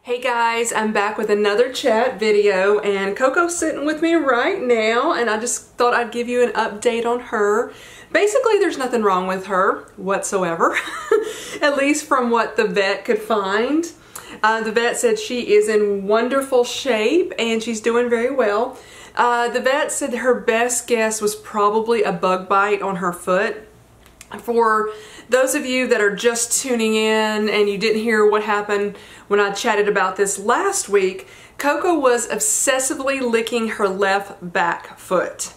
Hey guys, I'm back with another chat video, and Coco's sitting with me right now, and I just thought I'd give you an update on her. Basically, there's nothing wrong with her whatsoever, at least from what the vet could find. The vet said she is in wonderful shape and she's doing very well. The vet said her best guess was probably a bug bite on her foot. For those of you that are just tuning in and you didn't hear what happened when I chatted about this last week, Coco was obsessively licking her left back foot.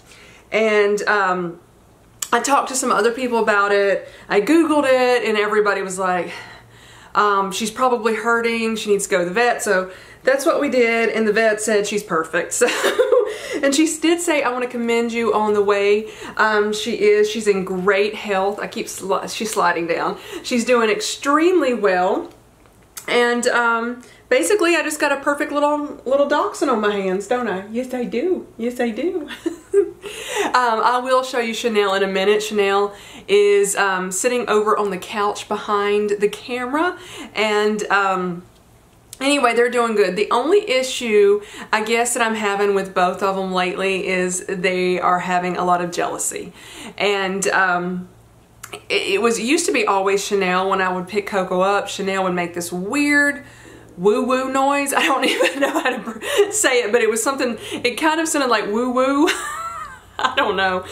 And I talked to some other people about it. I Googled it and everybody was like, she's probably hurting, she needs to go to the vet. So that's what we did, and the vet said she's perfect. So and she did say, I want to commend you on the way she's in great health. She's sliding down. She's doing extremely well. And basically I just got a perfect little dachshund on my hands, don't I? Yes, I do. Yes, I do. I will show you Chanel in a minute. Chanel is sitting over on the couch behind the camera, and anyway, they're doing good. The only issue, I guess, that I'm having with both of them lately is they are having a lot of jealousy. And it used to be always Chanel. When I would pick Coco up, Chanel would make this weird woo-woo noise. I don't even know how to say it, but it was something, it kind of sounded like woo-woo. I don't know.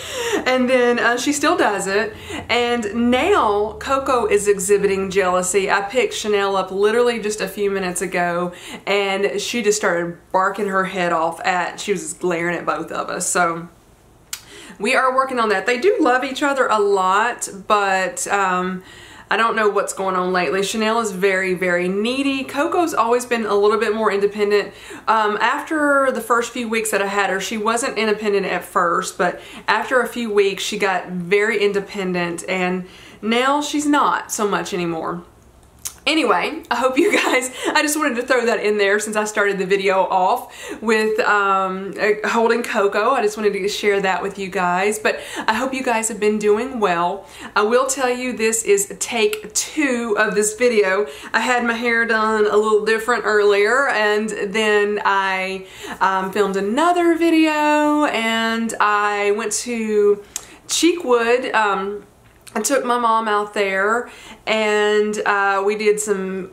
And then she still does it. And now Coco is exhibiting jealousy. I picked Chanel up literally just a few minutes ago, and she just started barking her head off she was glaring at both of us. So we are working on that. They do love each other a lot, but I don't know what's going on lately. Chanel is very, very needy. Coco's always been a little bit more independent. After the first few weeks that I had her, she wasn't independent at first, but after a few weeks, she got very independent, and now she's not so much anymore. Anyway, I hope you guys, I just wanted to throw that in there since I started the video off with holding Coco. I just wanted to share that with you guys, but I hope you guys have been doing well. I will tell you, this is take 2 of this video. I had my hair done a little different earlier, and then I filmed another video, and I went to Cheekwood. I took my mom out there, and we did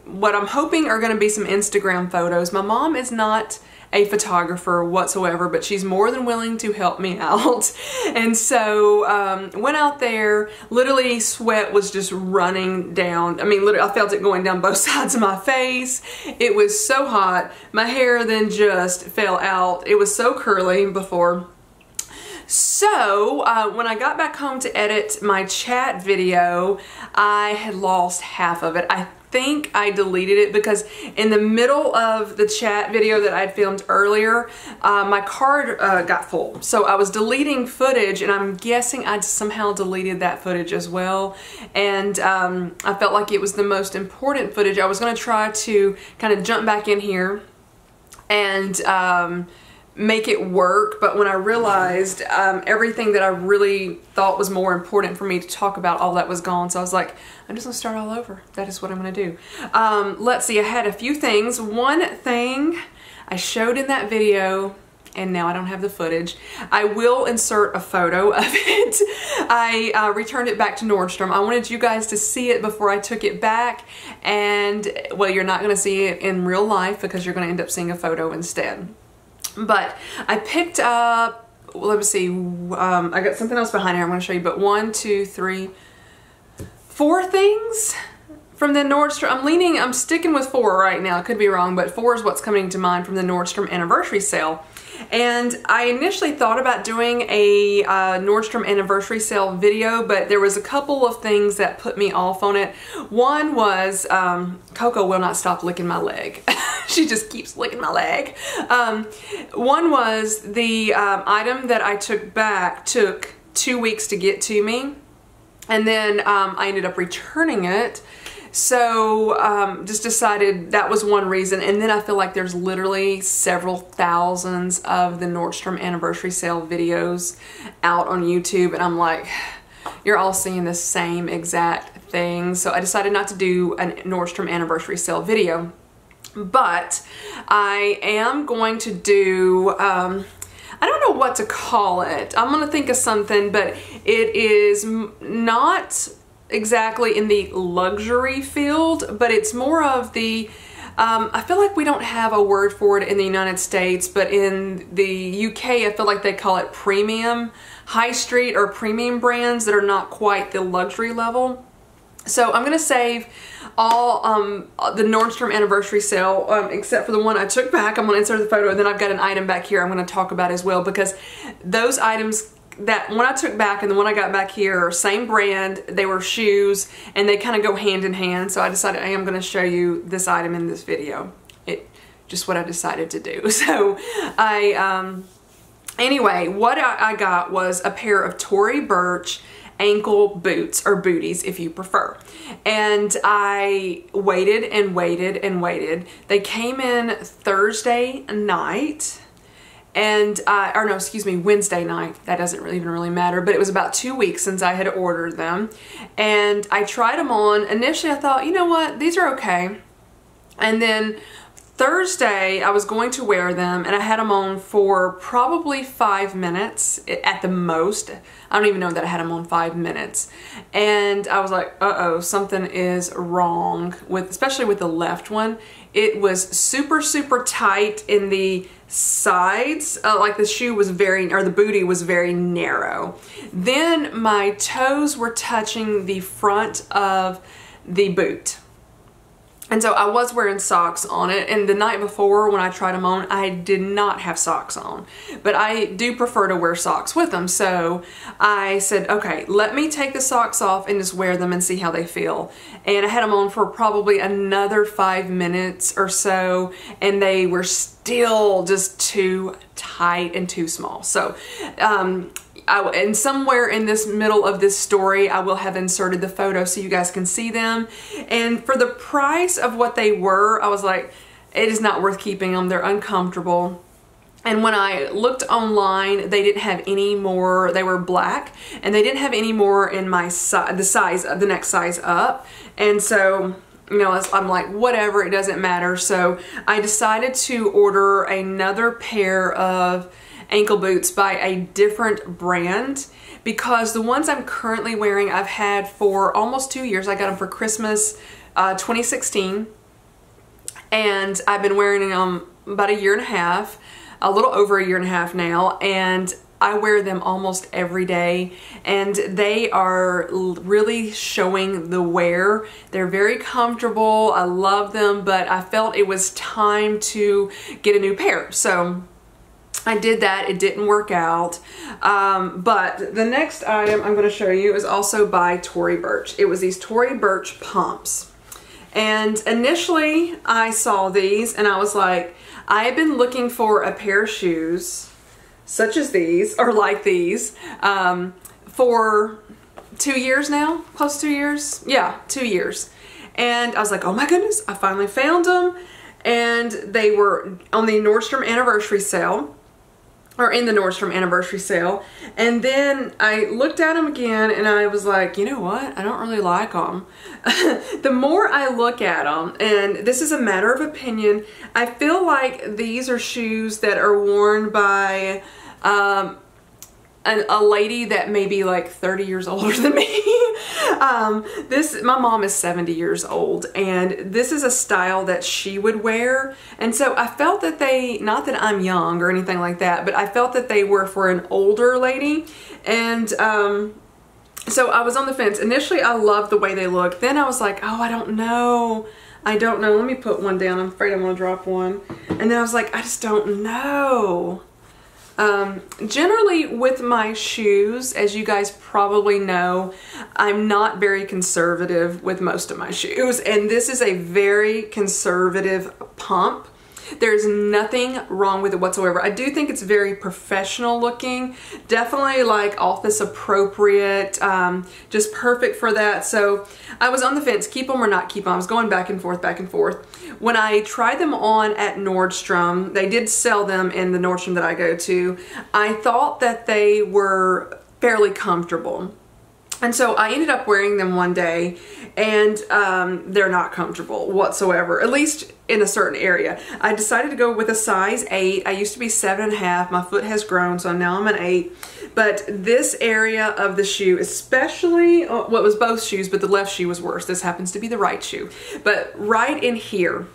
what I'm hoping are going to be some Instagram photos. My mom is not a photographer whatsoever, but she's more than willing to help me out. And so went out there, literally sweat was just running down. I mean, literally I felt it going down both sides of my face. It was so hot. My hair then just fell out. It was so curly before. So when I got back home to edit my chat video, I had lost half of it. I think I deleted it because in the middle of the chat video that I'd filmed earlier, my card got full. So I was deleting footage, and I'm guessing I somehow deleted that footage as well. And I felt like it was the most important footage. I was going to try to kind of jump back in here and make it work, but when I realized everything that I really thought was more important for me to talk about, all that was gone. So I was like, I'm just gonna start all over. That is what I'm gonna do. Let's see, I had a few things. One thing I showed in that video, and now I don't have the footage. I will insert a photo of it. I returned it back to Nordstrom. I wanted you guys to see it before I took it back, and well, you're not gonna see it in real life because you're gonna end up seeing a photo instead. But I picked up, let me see, I got something else behind here I'm going to show you, but 1, 2, 3, 4 things from the Nordstrom. I'm sticking with 4 right now. I could be wrong, but 4 is what's coming to mind from the Nordstrom anniversary sale. And I initially thought about doing a Nordstrom anniversary sale video, but there was a couple of things that put me off on it. One was Coco will not stop licking my leg. She just keeps licking my leg. One was the item that I took back took 2 weeks to get to me, and then I ended up returning it. So just decided that was one reason, and then I feel like there's literally several thousands of the Nordstrom anniversary sale videos out on YouTube, and I'm like, you're all seeing the same exact thing. So I decided not to do a Nordstrom anniversary sale video. But I am going to do, I don't know what to call it. I'm going to think of something, but it is not exactly in the luxury field, but it's more of the, I feel like we don't have a word for it in the United States, but in the UK, I feel like they call it premium, high street or premium brands that are not quite the luxury level. So I'm going to save all the Nordstrom anniversary sale, except for the one I took back. I'm going to insert the photo, and then I've got an item back here I'm going to talk about as well, because those items, that one I took back and the one I got back here, same brand, they were shoes, and they kind of go hand in hand. So I decided I am going to show you this item in this video. Just what I decided to do. So anyway, what I got was a pair of Tory Burch ankle boots, or booties if you prefer. And I waited and waited and waited. They came in Thursday night, and or no, excuse me, Wednesday night. That doesn't even really matter, but it was about 2 weeks since I had ordered them. And I tried them on. Initially I thought, you know what, these are okay. And then Thursday, I was going to wear them, and I had them on for probably 5 minutes at the most. I don't even know that I had them on 5 minutes. And I was like, uh-oh, something is wrong, especially with the left one. It was super, super tight in the sides, like the shoe was the booty was very narrow. Then my toes were touching the front of the boot. And so I was wearing socks on it, and the night before when I tried them on, I did not have socks on. But I do prefer to wear socks with them, so I said, okay, let me take the socks off and just wear them and see how they feel. And I had them on for probably another 5 minutes or so, and they were still just too tight and too small. So, and somewhere in this middle of this story, I will have inserted the photo so you guys can see them. And for the price of what they were, I was like, it is not worth keeping them. They're uncomfortable. And when I looked online, they didn't have any more. They were black, and they didn't have any more in my the next size up. And so, you know, I'm like, whatever, it doesn't matter. So I decided to order another pair of ankle boots by a different brand, because the ones I'm currently wearing I've had for almost 2 years. I got them for Christmas 2016, and I've been wearing them about 1.5 years, a little over 1.5 years now, and I wear them almost every day, and they are really showing the wear. They're very comfortable. I love them, but I felt it was time to get a new pair. So I did that. It didn't work out. But the next item I'm going to show you is also by Tory Burch. It was these Tory Burch pumps. And initially I saw these and I was like, I have been looking for a pair of shoes such as these, or like these, for 2 years now, close to 2 years. Yeah, 2 years. And I was like, oh my goodness, I finally found them. And they were on the Nordstrom anniversary sale, or in the Nordstrom anniversary sale. And then I looked at them again and I was like, you know what? I don't really like them. The more I look at them, and this is a matter of opinion, I feel like these are shoes that are worn by a lady that may be like 30 years older than me. My mom is 70 years old, and this is a style that she would wear. And so I felt that not that I'm young or anything like that, but I felt that they were for an older lady. And so I was on the fence. Initially, I loved the way they looked. Then I was like, oh, I don't know. Let me put one down. I'm afraid I'm gonna drop one. And then I was like, I just don't know. Generally with my shoes, as you guys probably know, I'm not very conservative with most of my shoes, and this is a very conservative pump. There's nothing wrong with it whatsoever. I do think it's very professional looking, definitely like office appropriate, just perfect for that. So I was on the fence, keep them or not keep them. I was going back and forth, back and forth. When I tried them on at Nordstrom, they did sell them in the Nordstrom that I go to. I thought that they were fairly comfortable. And so I ended up wearing them one day, and they're not comfortable whatsoever, at least in a certain area. I decided to go with a size 8. I used to be 7.5. My foot has grown, so now I'm an 8. But this area of the shoe, especially, well, it was both shoes, but the left shoe was worse. This happens to be the right shoe. But right in here,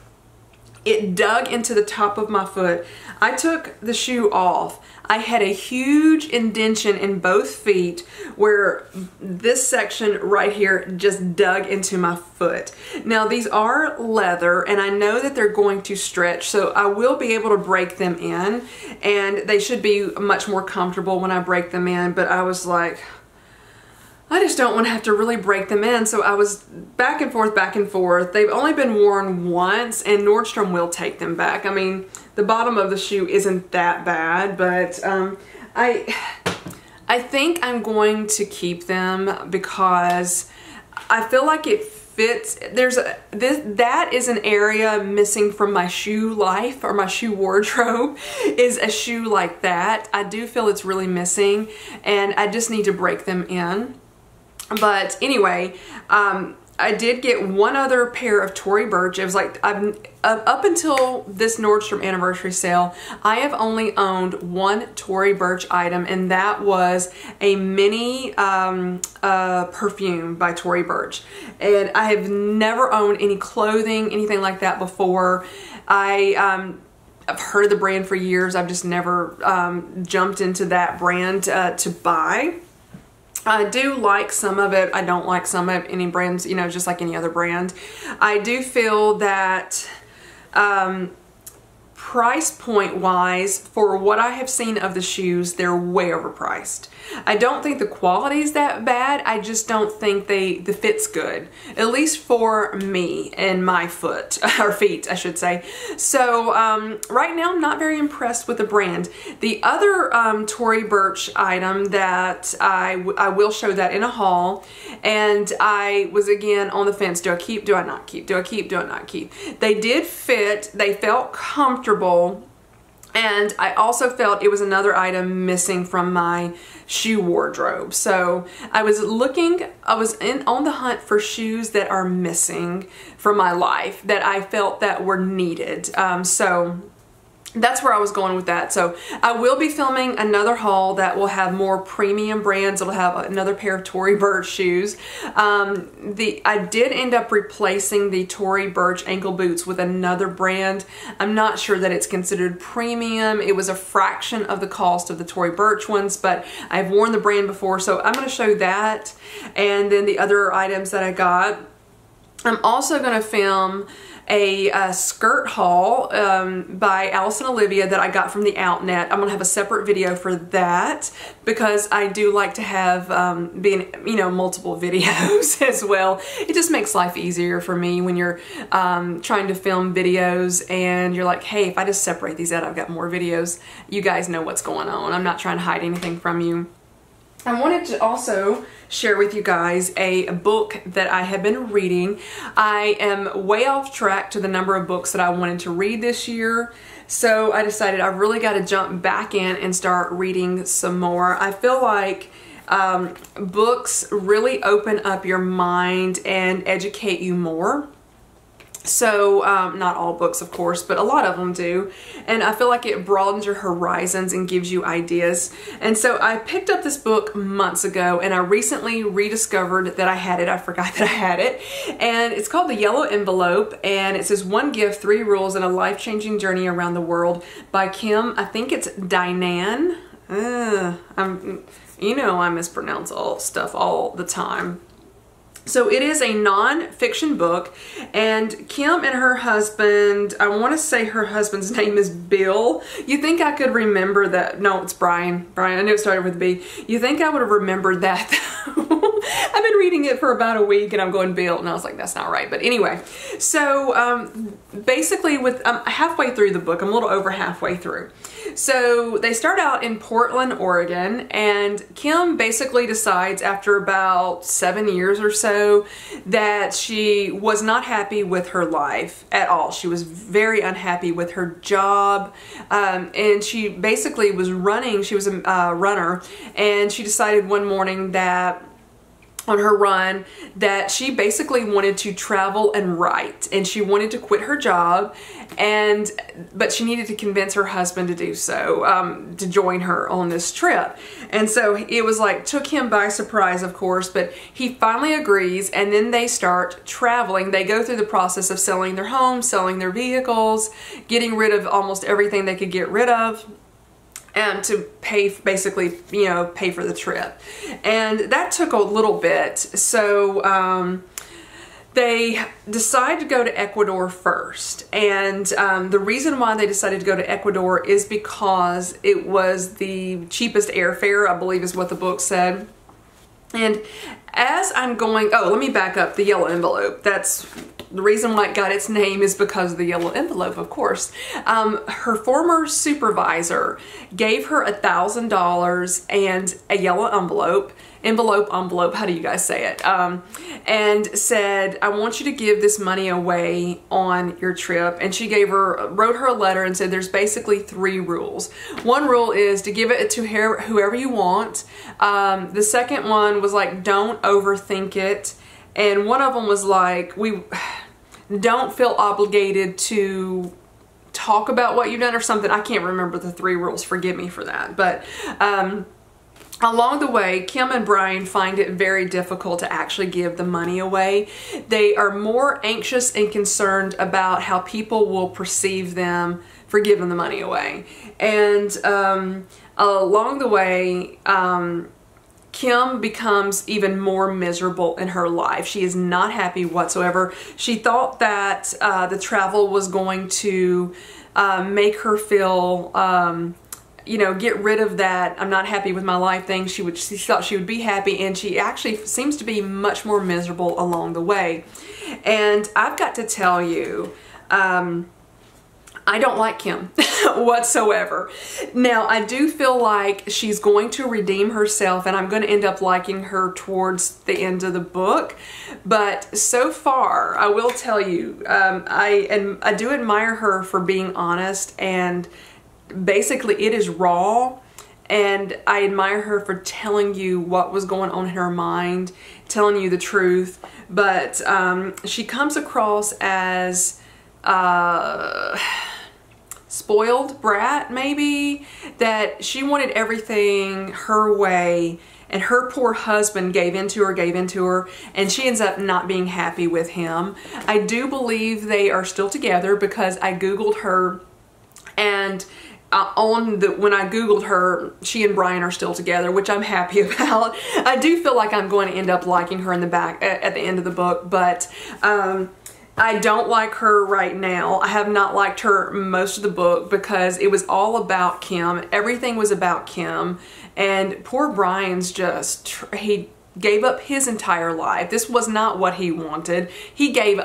it dug into the top of my foot. I took the shoe off. I had a huge indentation in both feet where this section right here just dug into my foot. Now these are leather, and I know that they're going to stretch, so I will be able to break them in, and they should be much more comfortable when I break them in. But I was like, I just don't want to have to really break them in. So I was back and forth, back and forth. They've only been worn once, and Nordstrom will take them back. I mean, the bottom of the shoe isn't that bad, but I think I'm going to keep them because I feel like it fits. That is an area missing from my shoe life, or my shoe wardrobe, is a shoe like that. I do feel it's really missing, and I just need to break them in. But anyway, I did get one other pair of Tory Burch. It was like, up until this Nordstrom anniversary sale, I have only owned one Tory Burch item, and that was a mini perfume by Tory Burch. And I have never owned any clothing, anything like that before. I've heard of the brand for years. I've just never jumped into that brand to buy. I do like some of it. I don't like some of any brands, you know, just like any other brand. I do feel that price point wise, for what I have seen of the shoes, they're way overpriced. I don't think the quality is that bad. I just don't think the fit's good, at least for me and my foot, or feet, I should say. So right now I'm not very impressed with the brand. The other Tory Burch item that I will show that in a haul, and I was again on the fence. Do I keep? Do I not keep? Do I keep? Do I not keep? They did fit. They felt comfortable. And I also felt it was another item missing from my shoe wardrobe. So I was on the hunt for shoes that are missing from my life, that I felt that were needed. So that's where I was going with that. So I will be filming another haul that will have more premium brands. It'll have another pair of Tory Burch shoes. I did end up replacing the Tory Burch ankle boots with another brand. I'm not sure that it's considered premium. It was a fraction of the cost of the Tory Burch ones, but I've worn the brand before, so I'm going to show that, and then the other items that I got. I'm also going to film a skirt haul by Alice and Olivia that I got from the Outnet. I'm going to have a separate video for that because I do like to have multiple videos as well. It just makes life easier for me when you're trying to film videos and you're like, hey, if I just separate these out, I've got more videos. You guys know what's going on. I'm not trying to hide anything from you. I wanted to also share with you guys a book that I have been reading. I am way off track to the number of books that I wanted to read this year, so I decided I've really got to jump back in and start reading some more. I feel like books really open up your mind and educate you more. So, not all books, of course, but a lot of them do. And I feel like it broadens your horizons and gives you ideas. And so I picked up this book months ago, and I recently rediscovered that I had it. I forgot that I had it. And it's called The Yellow Envelope, and it says 1 Gift, 3 Rules, and a Life-Changing Journey Around the World by Kim, I think it's Dinan. You know I mispronounce stuff all the time. So it is a non-fiction book, and Kim and her husband, I want to say her husband's name is Bill. You think I could remember that? No, it's Brian. Brian, I knew it started with B. You think I would have remembered that? I've been reading it for about a week and I'm going Bill, and I was like, that's not right. But anyway, so basically with halfway through the book, I'm a little over halfway through. So they start out in Portland, Oregon, and Kim basically decides after about 7 years or so that she was not happy with her life at all. She was very unhappy with her job, and she basically was running. She was a runner, and she decided one morning that on her run that she basically wanted to travel and write, and she wanted to quit her job, but she needed to convince her husband to do so, to join her on this trip. And so it was like, took him by surprise, of course, but he finally agrees, and then they start traveling. They go through the process of selling their homes, selling their vehicles, getting rid of almost everything they could get rid of, to pay, basically, you know, pay for the trip. And that took a little bit. So they decided to go to Ecuador first. And the reason why they decided to go to Ecuador is because it was the cheapest airfare, I believe is what the book said. And as I'm going, oh, let me back up, the yellow envelope. That's the reason why it got its name, is because of the yellow envelope, of course. Her former supervisor gave her $1,000 and a yellow envelope, how do you guys say it? And said, I want you to give this money away on your trip. And she wrote her a letter and said there's basically 3 rules. One rule is to give it to whoever you want. The second one was like, don't overthink it. And one of them was like, we don't feel obligated to talk about what you've done or something. I can't remember the 3 rules, forgive me for that. But along the way, Kim and Brian find it very difficult to actually give the money away. They are more anxious and concerned about how people will perceive them for giving the money away. And along the way, Kim becomes even more miserable in her life. She is not happy whatsoever. She thought that the travel was going to make her feel, you know, get rid of that I'm not happy with my life thing. She thought she would be happy, and she actually seems to be much more miserable along the way. And I've got to tell you, I don't like Kim whatsoever. Now, I do feel like she's going to redeem herself, and I'm going to end up liking her towards the end of the book. But so far, I will tell you, I do admire her for being honest, and basically it is raw. And I admire her for telling you what was going on in her mind, telling you the truth. But she comes across as spoiled brat, maybe, that she wanted everything her way, and her poor husband gave into her, and she ends up not being happy with him. I do believe they are still together, because I googled her, and when I googled her, she and Brian are still together, which I'm happy about. I do feel like I'm going to end up liking her in the back at the end of the book, but I don't like her right now. I have not liked her most of the book because it was all about Kim. Everything was about Kim, and poor Brian's he gave up his entire life. This was not what he wanted. He gave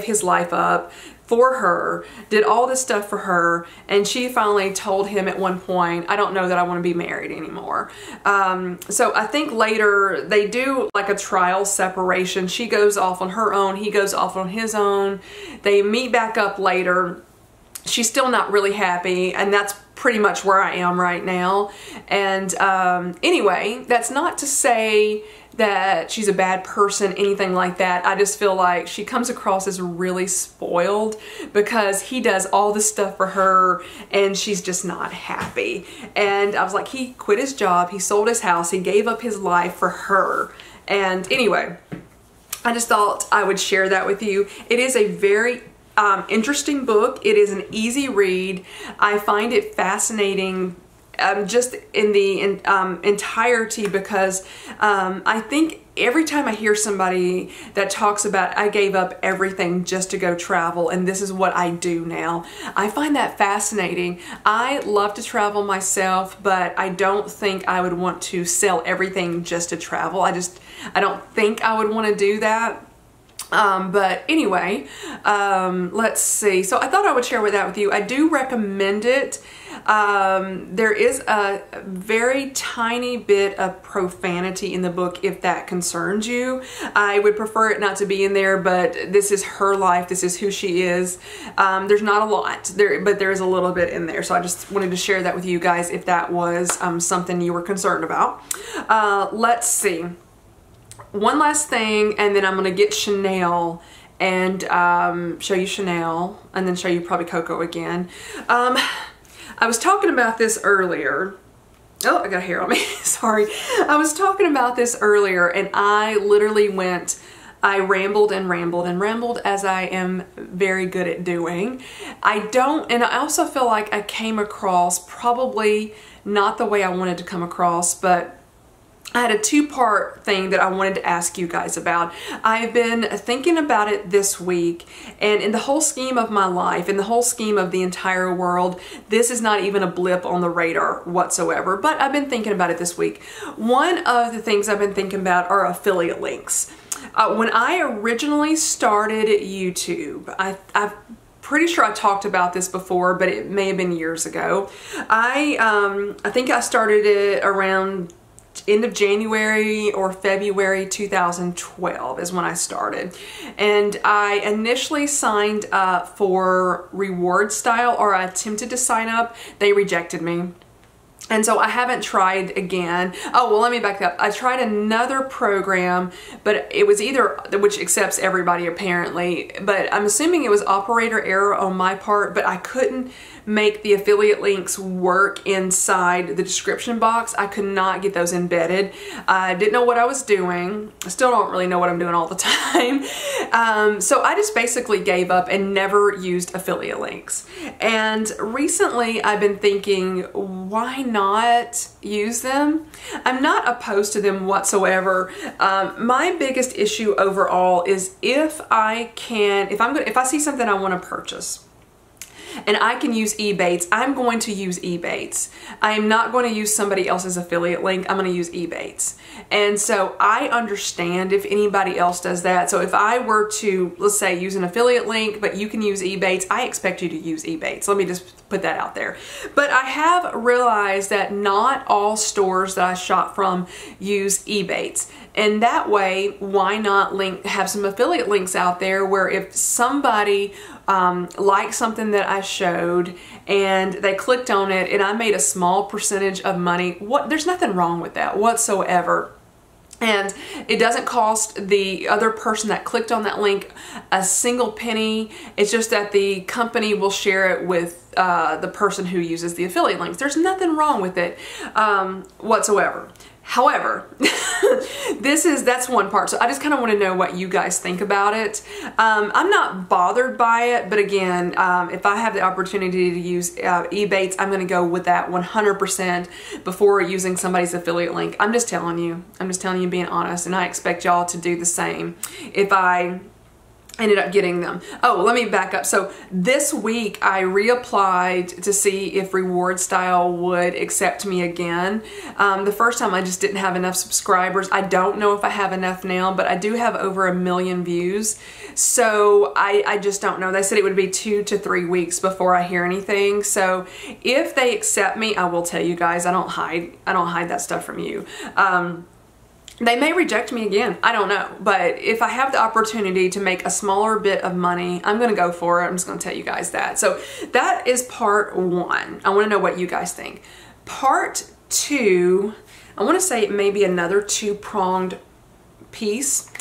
his life up for her, did all this stuff for her, and she finally told him at one point, I don't know that I want to be married anymore. So I think later they do like a trial separation. She goes off on her own, he goes off on his own. They meet back up later. She's still not really happy, and that's pretty much where I am right now. And anyway, that's not to say that she's a bad person, anything like that. I just feel like she comes across as really spoiled because he does all this stuff for her and she's just not happy. And I was like, he quit his job, he sold his house, he gave up his life for her. And anyway, I just thought I would share that with you. It is a very interesting book. It is an easy read. I find it fascinating just in the entirety, because I think every time I hear somebody that talks about, I gave up everything just to go travel and this is what I do now, I find that fascinating. I love to travel myself, but I don't think I would want to sell everything just to travel. I don't think I would want to do that. But anyway, let's see. So I thought I would share that with you. I do recommend it. There is a very tiny bit of profanity in the book if that concerns you. I would prefer it not to be in there, but this is her life. This is who she is. There's not a lot there, but there is a little bit in there. So I just wanted to share that with you guys if that was something you were concerned about. Let's see. one last thing, and then I'm gonna get Chanel and show you Chanel, and then show you probably Coco again. I was talking about this earlier. Oh, I got hair on me. Sorry. I was talking about this earlier, and I literally I rambled and rambled and rambled, as I am very good at doing. And I also feel like I came across probably not the way I wanted to come across, but I had a two-part thing that I wanted to ask you guys about. I've been thinking about it this week, and in the whole scheme of my life, in the whole scheme of the entire world, this is not even a blip on the radar whatsoever, but I've been thinking about it this week. One of the things I've been thinking about are affiliate links. When I originally started YouTube, I'm pretty sure I talked about this before, but it may have been years ago. I think I started it around end of January or February 2012 is when I started. And I initially signed up for reward style, or I attempted to sign up. They rejected me. And so I haven't tried again. Oh, well, let me back up. I tried another program, but it was which accepts everybody apparently, but I'm assuming it was operator error on my part, but I couldn't make the affiliate links work inside the description box. I could not get those embedded. I didn't know what I was doing. I still don't really know what I'm doing all the time. So I just basically gave up and never used affiliate links. And recently I've been thinking, why not use them? I'm not opposed to them whatsoever. My biggest issue overall is if I see something I want to purchase, and I can use Ebates, I'm going to use Ebates. I am not going to use somebody else's affiliate link. I'm going to use Ebates. And so I understand if anybody else does that. So if I were to, let's say, use an affiliate link, but you can use Ebates, I expect you to use Ebates. Let me just put that out there. But I have realized that not all stores that I shop from use Ebates. And that way, why not have some affiliate links out there where if somebody liked something that I showed and they clicked on it and I made a small percentage of money, there's nothing wrong with that whatsoever. And it doesn't cost the other person that clicked on that link a single penny. It's just that the company will share it with the person who uses the affiliate links. There's nothing wrong with it whatsoever. However, that's one part. So I just kind of want to know what you guys think about it. I'm not bothered by it, but again, if I have the opportunity to use Ebates, I'm going to go with that 100% before using somebody's affiliate link. I'm just telling you, being honest, and I expect y'all to do the same if I ended up getting them. Oh, let me back up. So this week I reapplied to see if reward style would accept me again. The first time I just didn't have enough subscribers. I don't know if I have enough now, but I do have over 1 million views. So I just don't know. They said it would be 2 to 3 weeks before I hear anything. So if they accept me, I will tell you guys. I don't hide that stuff from you. They may reject me again. I don't know. But if I have the opportunity to make a smaller bit of money, I'm going to go for it. I'm just going to tell you guys that. So that is part one. I want to know what you guys think. Part two, I want to say it may be another two-pronged piece.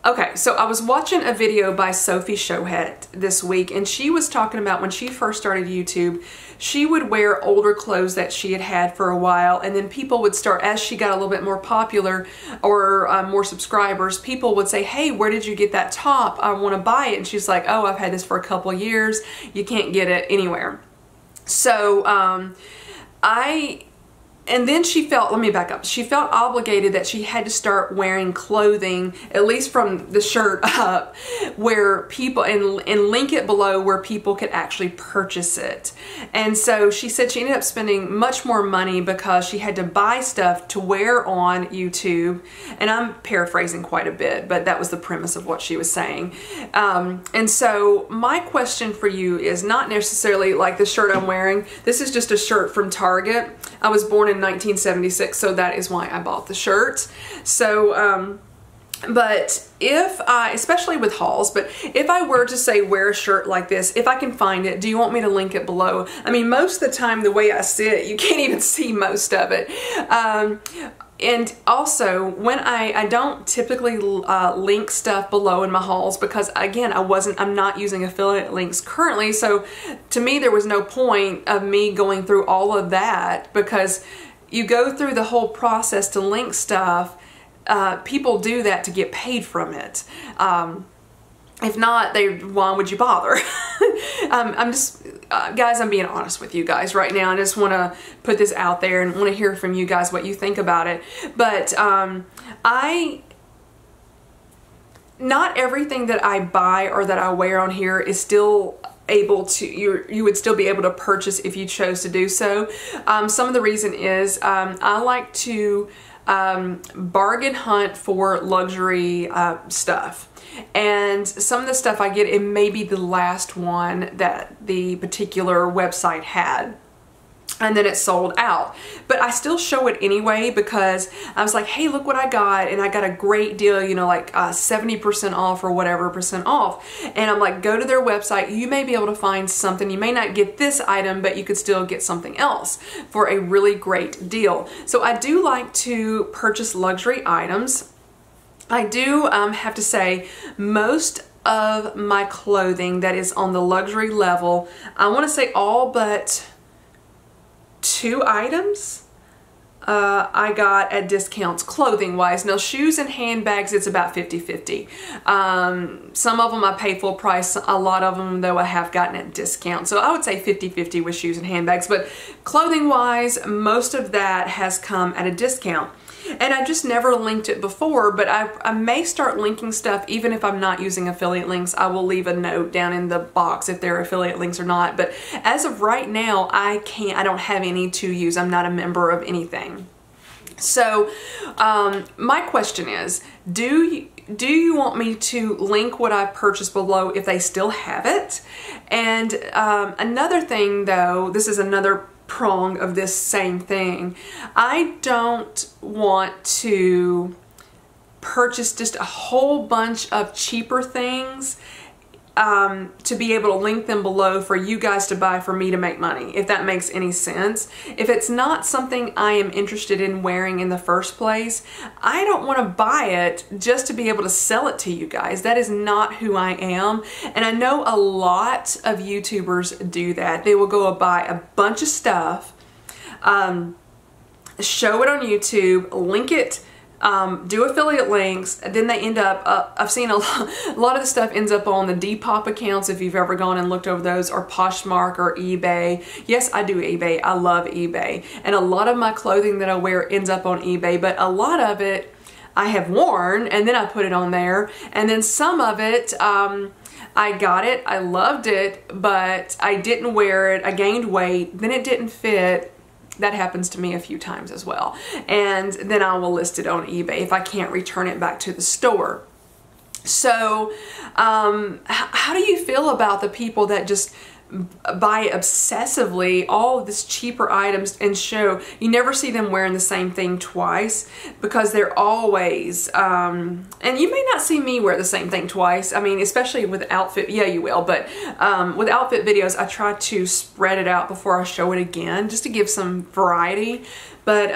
Okay, so I was watching a video by Sophie Shohet this week, and she was talking about when she first started YouTube, she would wear older clothes that she had had for a while, and then people would start, as she got a little bit more popular or more subscribers, people would say, hey, where did you get that top? I want to buy it. And she's like, oh, I've had this for a couple of years. You can't get it anywhere. So and then she felt, let me back up, she felt obligated that she had to start wearing clothing, at least from the shirt up, where people, and link it below where people could actually purchase it. And so she said she ended up spending much more money because she had to buy stuff to wear on YouTube. And I'm paraphrasing quite a bit, but that was the premise of what she was saying. And so my question for you is not necessarily like the shirt I'm wearing. This is just a shirt from Target. I was born in 1976, so that is why I bought the shirt. So, but if I, especially with hauls, but if I were to say wear a shirt like this, if I can find it, do you want me to link it below? I mean, most of the time the way I sit, you can't even see most of it. And also, when I don't typically link stuff below in my hauls because, again, I'm not using affiliate links currently, so to me there was no point of me going through all of that, because you go through the whole process to link stuff. People do that to get paid from it. If not, why would you bother? I'm just, guys, I'm being honest with you guys right now. I just want to put this out there and want to hear from you guys what you think about it. But not everything that I buy or that I wear on here is still able to, you would still be able to purchase if you chose to do so. Some of the reason is I like to bargain hunt for luxury stuff. And some of the stuff I get, it may be the last one that the particular website had, and then it's sold out. But I still show it anyway, because I was like, hey, look what I got, and I got a great deal, you know, like 70% off or whatever percent off. And I'm like, go to their website, you may be able to find something. You may not get this item, but you could still get something else for a really great deal. So I do like to purchase luxury items. I do have to say, most of my clothing that is on the luxury level, I want to say all but 2 items I got at discounts clothing wise. Now shoes and handbags, it's about 50-50. Some of them I pay full price, a lot of them though I have gotten at discount. So I would say 50-50 with shoes and handbags, but clothing wise, most of that has come at a discount. And I just never linked it before, but I may start linking stuff even if I'm not using affiliate links. I will leave a note down in the box if they're affiliate links or not. But as of right now, I don't have any to use. I'm not a member of anything. So my question is, do you want me to link what I purchased below if they still have it? And another thing though, this is another prong of this same thing. I don't want to purchase just a whole bunch of cheaper things to be able to link them below for you guys to buy for me to make money, if that makes any sense. If it's not something I am interested in wearing in the first place, I don't want to buy it just to be able to sell it to you guys. That is not who I am. And I know a lot of YouTubers do that. They will go buy a bunch of stuff, show it on YouTube, link it, do affiliate links, and then they end up, I've seen a lot of the stuff ends up on the Depop accounts if you've ever gone and looked over those, or Poshmark or eBay. Yes, I do eBay. I love eBay. And a lot of my clothing that I wear ends up on eBay, but a lot of it I have worn and then I put it on there. And then some of it, I got it, I loved it, but I didn't wear it, I gained weight, then it didn't fit. That happens to me a few times as well. And then I will list it on eBay if I can't return it back to the store. So how do you feel about the people that just buy obsessively all of this cheaper items and show? You never see them wearing the same thing twice, because they're always and you may not see me wear the same thing twice. I mean, especially with outfit, yeah, you will, but with outfit videos I try to spread it out before I show it again, just to give some variety. But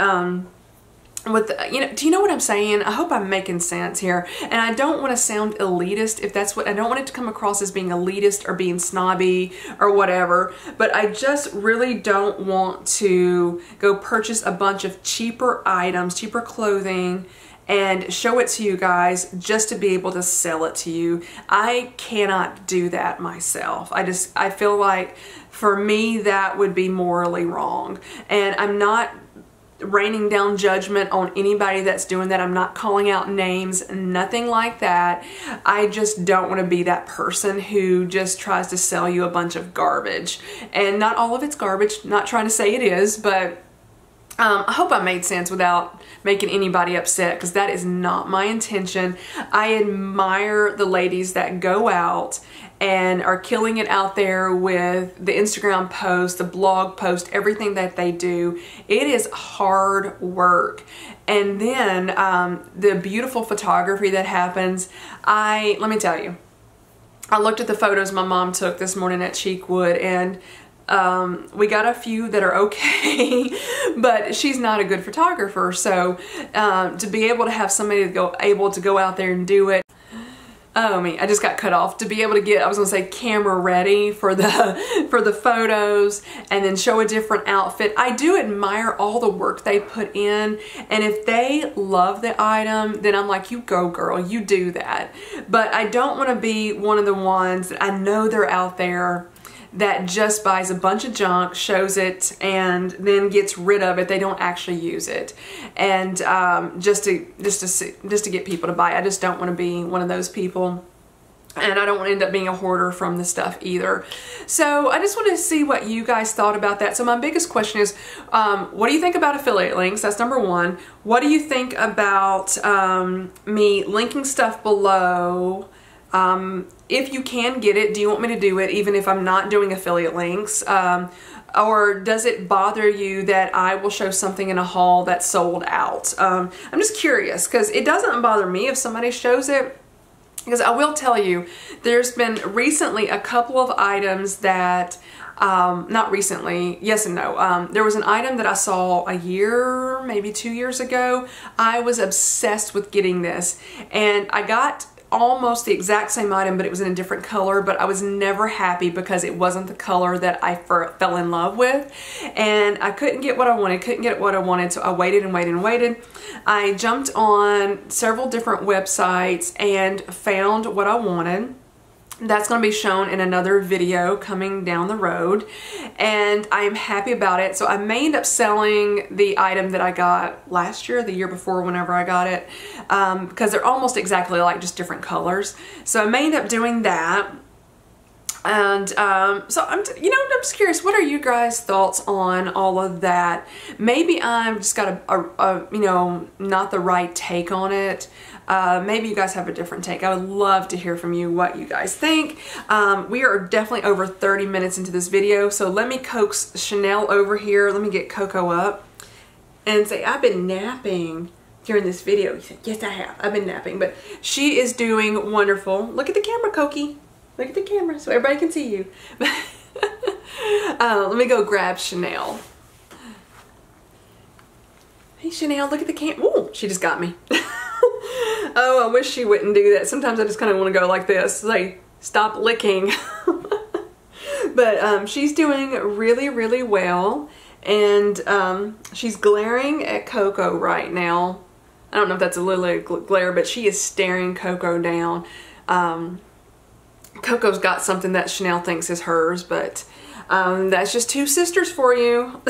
with the, you know, do you know what I'm saying? I hope I'm making sense here. And I don't want to sound elitist, if that's what, I don't want it to come across as being elitist or being snobby or whatever, but I just really don't want to go purchase a bunch of cheaper items, cheaper clothing, and show it to you guys just to be able to sell it to you. I cannot do that myself. I feel like for me that would be morally wrong. And I'm not raining down judgment on anybody that's doing that. I'm not calling out names, nothing like that. I just don't want to be that person who just tries to sell you a bunch of garbage. And not all of it's garbage, not trying to say it is, but I hope I made sense without making anybody upset, because that is not my intention. I admire the ladies that go out and are killing it out there with the Instagram post, the blog post, everything that they do. It is hard work. And then the beautiful photography that happens. Let me tell you, I looked at the photos my mom took this morning at Cheekwood, and We got a few that are okay, but she's not a good photographer. So to be able to have somebody able to go out there and do it. Oh me, I just got cut off. To be able to get, I was gonna say, camera ready for the photos and then show a different outfit. I do admire all the work they put in, and if they love the item, then I'm like, you go girl, you do that. But I don't want to be one of the ones that I know they're out there that just buys a bunch of junk, shows it, and then gets rid of it. They don't actually use it, and just to get people to buy. I just don't want to be one of those people, and I don't want to end up being a hoarder from the stuff either. So I just wanted to see what you guys thought about that. So my biggest question is, what do you think about affiliate links? That's number one. What do you think about me linking stuff below? If you can get it, do you want me to do it even if I'm not doing affiliate links? Or does it bother you that I will show something in a haul that's sold out? I'm just curious, because it doesn't bother me if somebody shows it. Because I will tell you, there's been recently a couple of items that, not recently, yes and no. There was an item that I saw a year, maybe 2 years ago. I was obsessed with getting this, and I got almost the exact same item, but it was in a different color, but I was never happy because it wasn't the color that I fell in love with, and I couldn't get what I wanted, so I waited and waited and waited. I jumped on several different websites and found what I wanted. That's going to be shown in another video coming down the road, and I am happy about it. So I may end up selling the item that I got last year, the year before, whenever I got it, because they're almost exactly like, just different colors. So I may end up doing that. And so I'm just curious, what are you guys' thoughts on all of that? Maybe I've just got not the right take on it. Maybe you guys have a different take. I would love to hear from you what you guys think. We are definitely over 30 minutes into this video, so let me coax Chanel over here. Let me get Coco up and say, I've been napping during this video. You said, yes, I have. I've been napping, but she is doing wonderful. Look at the camera, Cokie. Look at the camera so everybody can see you. Let me go grab Chanel. Hey, Chanel, look at the camera. Ooh, she just got me. Oh, I wish she wouldn't do that. Sometimes I just kind of want to go like this, like, stop licking. But she's doing really, really well, and she's glaring at Coco right now. I don't know if that's a little glare, but she is staring Coco down. Coco's got something that Chanel thinks is hers, but that's just two sisters for you.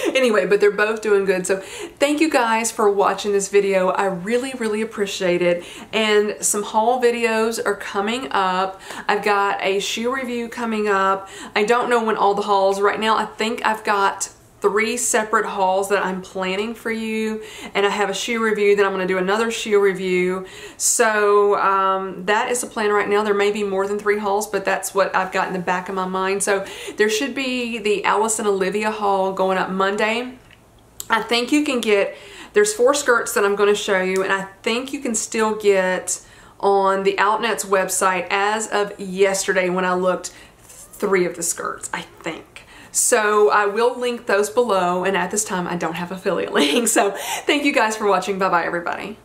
Anyway, but they're both doing good. So thank you guys for watching this video. I really, really appreciate it. And some haul videos are coming up. I've got a shoe review coming up. I don't know when all the hauls, right now I think I've got 3 separate hauls that I'm planning for you, and I have a shoe review, then I'm going to do another shoe review. So that is the plan right now. There may be more than 3 hauls, but that's what I've got in the back of my mind. So there should be the Alice and Olivia haul going up Monday. I think you can get, there's 4 skirts that I'm going to show you, and I think you can still get on the Outnet's website as of yesterday when I looked, 3 of the skirts, I think. So I will link those below, and at this time I don't have affiliate links. So thank you guys for watching. Bye bye everybody.